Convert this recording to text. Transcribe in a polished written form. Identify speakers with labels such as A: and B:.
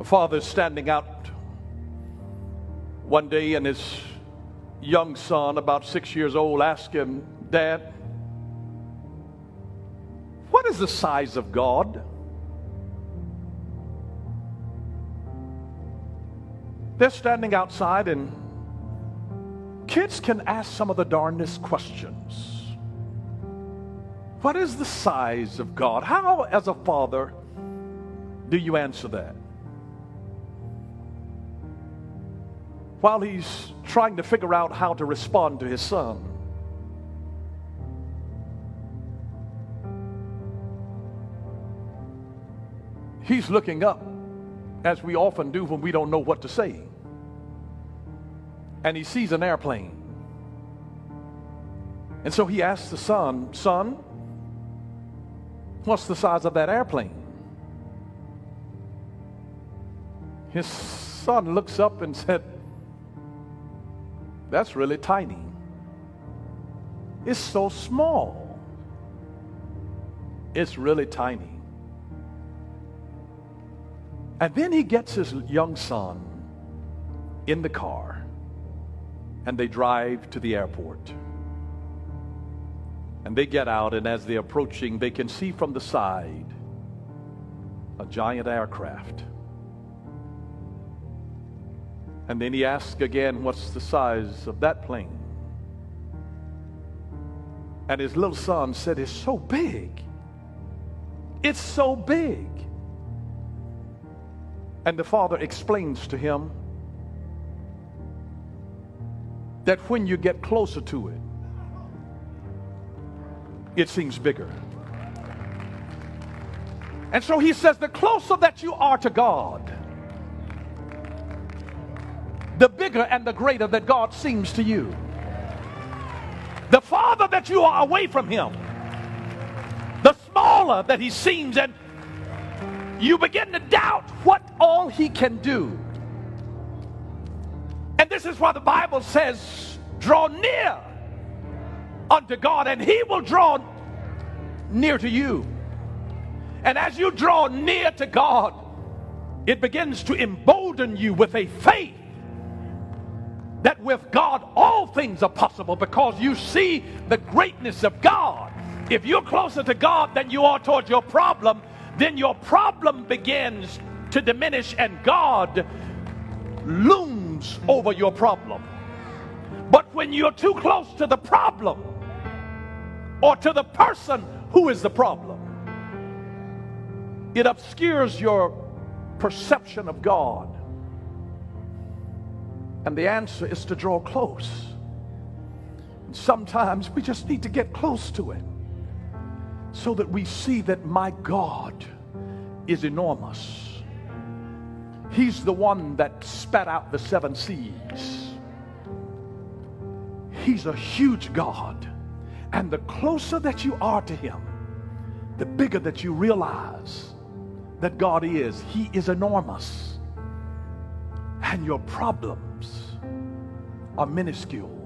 A: A father is standing out one day, and his young son, about 6 years old, asked him, "Dad, what is the size of God?" They're standing outside, and kids can ask some of the darndest questions. What is the size of God? How, as a father, do you answer that? While he's trying to figure out how to respond to his son, he's looking up, as we often do when we don't know what to say. And he sees an airplane. And so he asks the son, "Son, what's the size of that airplane?" His son looks up and said, "That's really tiny. It's so small. It's really tiny." And then he gets his young son in the car, and they drive to the airport. And they get out, and as they're approaching, they can see from the side a giant aircraft. And then he asks again, "What's the size of that plane?" And his little son said, "It's so big. It's so big." And the father explains to him that when you get closer to it, it seems bigger. And so he says, the closer that you are to God, the bigger and the greater that God seems to you. The farther that you are away from him, the smaller that he seems, and you begin to doubt what all he can do. And this is why the Bible says, draw near unto God, and he will draw near to you. And as you draw near to God, it begins to embolden you with a faith that with God all things are possible, because you see the greatness of God. If you're closer to God than you are towards your problem, then your problem begins to diminish and God looms over your problem. But when you're too close to the problem or to the person who is the problem, it obscures your perception of God. And the answer is to draw close. And sometimes we just need to get close to it so that we see that my God is enormous. He's the one that spat out the 7 seas. He's a huge God. And the closer that you are to him, the bigger that you realize that God is. He is enormous. And your problems are minuscule